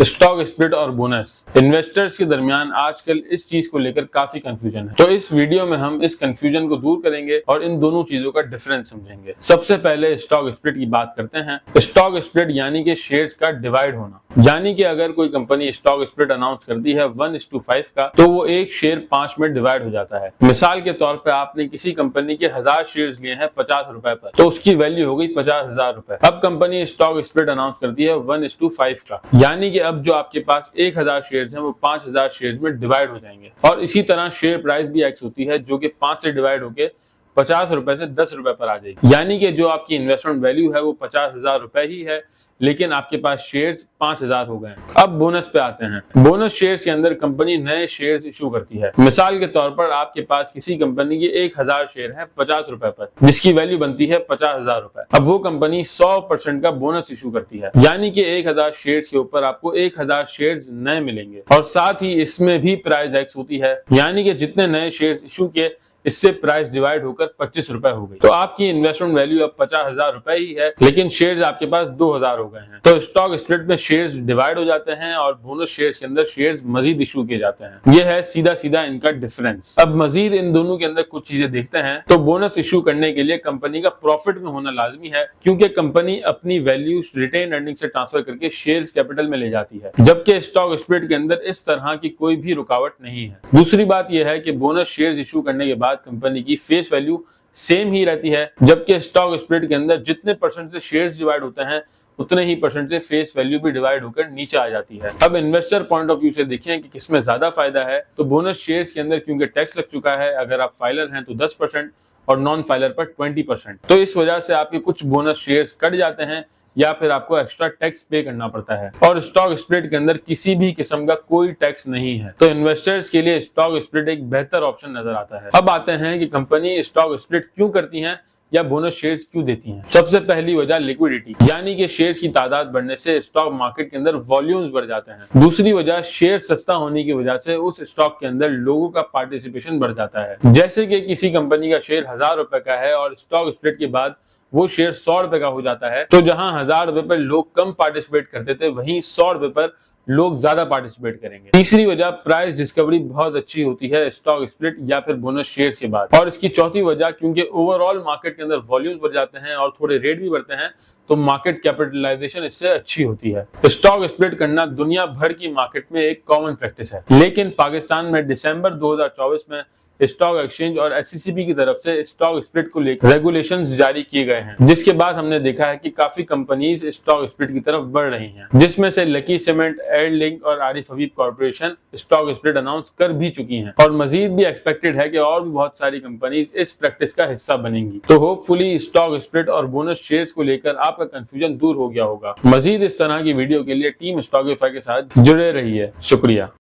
Stock split और bonus. Investors के दरमियान आजकल इस चीज को लेकर काफी कंफ्यूजन है, तो इस वीडियो में हम इस कंफ्यूजन को दूर करेंगे और इन दोनों चीजों का डिफरेंस समझेंगे। सबसे पहले स्टॉक स्प्लिट की बात करते हैं। स्टॉक स्प्लिट यानी कि शेयर्स का डिवाइड होना, यानी कि अगर कोई कंपनी स्टॉक स्प्लिट अनाउंस करती है 1:5 का, तो वो एक शेयर 5 में डिवाइड हो जाता है। मिसाल के तौर पर आपने किसी कंपनी के 1000 शेयर्स लिए हैं 50 रुपए पर, तो उसकी वैल्यू हो गई 50,000 रुपए। अब कंपनी स्टॉक स्प्लिट अनाउंस करती है 1:5 का, यानी कि अब जो आपके पास 1000 शेयर्स हैं वो 5000 शेयर्स में डिवाइड हो जाएंगे। और इसी तरह शेयर प्राइस भी एक्स होती है, जो कि 5 से डिवाइड होकर 50 रुपए से 10 रुपए पर आ जाएगी। यानी कि जो आपकी इन्वेस्टमेंट वैल्यू है वो 50,000 रुपए ही है, लेकिन आपके पास शेयर्स 5000 हो गए। अब बोनस पे आते हैं। बोनस शेयर्स के अंदर कंपनी नए शेयर्स इशू करती है। मिसाल के तौर पर आपके पास किसी कंपनी के 1000 शेयर है 50 रुपए पर, जिसकी वैल्यू बनती है 50,000 रुपए। अब वो कंपनी 100% का बोनस इशू करती है, यानी कि 1000 शेयर्स के ऊपर आपको 1000 शेयर्स नए मिलेंगे। और साथ ही इसमें भी प्राइस एक्स होती है, यानी कि जितने नए शेयर्स इशू किए इससे प्राइस डिवाइड होकर 25 रुपए हो गई। तो आपकी इन्वेस्टमेंट वैल्यू अब 50,000 रुपए ही है, लेकिन शेयर्स आपके पास 2000 हो गए हैं। तो स्टॉक स्प्लिट में शेयर्स डिवाइड हो जाते हैं और बोनस शेयर्स के अंदर शेयर्स मजीद इशू किए जाते हैं। यह है सीधा सीधा इनका डिफरेंस। अब मजीद इन दोनों के अंदर कुछ चीजें देखते हैं। तो बोनस इशू करने के लिए कंपनी का प्रॉफिट में होना लाजमी है, क्योंकि कंपनी अपनी वैल्यू रिटेन अर्निंग से ट्रांसफर करके शेयर्स कैपिटल में ले जाती है, जबकि स्टॉक स्प्लिट के अंदर इस तरह की कोई भी रुकावट नहीं है। दूसरी बात यह है कि बोनस शेयर्स इशू करने के बाद कंपनी की फेस वैल्यू सेम ही रहती है, जबकि स्टॉक स्प्लिट के अंदर जितने परसेंट से शेयर्स डिवाइड होते हैं उतने ही परसेंट से फेस वैल्यू भी डिवाइड होकर नीचे आ जाती है। अब इन्वेस्टर पॉइंट ऑफ व्यू से देखें कि किसमें ज्यादा फायदा है, तो बोनस शेयर्स के अंदर क्योंकि टैक्स लग चुका है, अगर आप फाइलर हैं तो 10% और नॉन फाइलर पर 20%, तो इस वजह से आपके कुछ बोनस शेयर्स कट जाते हैं या फिर आपको एक्स्ट्रा टैक्स पे करना पड़ता है। और स्टॉक स्प्लिट के अंदर किसी भी किस्म का कोई टैक्स नहीं है, तो इन्वेस्टर्स के लिए स्टॉक स्प्लिट एक बेहतर ऑप्शन नजर आता है। अब आते हैं कि कंपनी स्टॉक स्प्लिट क्यों करती है या बोनस शेयर्स क्यों देती हैं। सबसे पहली वजह लिक्विडिटी, यानी कि शेयर्स की तादाद बढ़ने से स्टॉक मार्केट के अंदर वॉल्यूम्स बढ़ जाते हैं। दूसरी वजह शेयर सस्ता होने की वजह से उस स्टॉक के अंदर लोगों का पार्टिसिपेशन बढ़ जाता है। जैसे कि किसी कंपनी का शेयर 1000 रुपए का है और स्टॉक स्प्लिट के बाद वो शेयर 100 रुपए का हो जाता है, तो जहां 1000 रुपए पर लोग कम पार्टिसिपेट करते थे, वहीं 100 रुपए पर लोग ज्यादा पार्टिसिपेट करेंगे। तीसरी वजह प्राइस डिस्कवरी बहुत अच्छी होती है स्टॉक स्प्लिट या फिर बोनस शेयर्स के बाद। और इसकी चौथी वजह, क्योंकि ओवरऑल मार्केट के अंदर वॉल्यूम्स बढ़ जाते हैं और थोड़े रेट भी बढ़ते हैं, तो मार्केट कैपिटलाइजेशन इससे अच्छी होती है। स्टॉक स्प्लिट करना दुनिया भर की मार्केट में एक कॉमन प्रैक्टिस है, लेकिन पाकिस्तान में दिसंबर 2024 में स्टॉक एक्सचेंज और एससीसीबी की तरफ से स्टॉक स्प्लिट को लेकर रेगुलेशंस जारी किए गए हैं, जिसके बाद हमने देखा है कि काफी कंपनीज स्टॉक स्प्लिट की तरफ बढ़ रही हैं, जिसमें से लकी सीमेंट, एयरलिंक और आरिफ हबीब कॉर्पोरेशन स्टॉक स्प्लिट अनाउंस कर भी चुकी हैं। और मजीद भी एक्सपेक्टेड है कि और भी बहुत सारी कंपनीज इस प्रैक्टिस का हिस्सा बनेंगी। तो होपफुली स्टॉक स्प्लिट और बोनस शेयर्स को लेकर आपका कंफ्यूजन दूर हो गया होगा। मजीद इस तरह की वीडियो के लिए टीम स्टॉकिफाई के साथ जुड़े रहिए। शुक्रिया।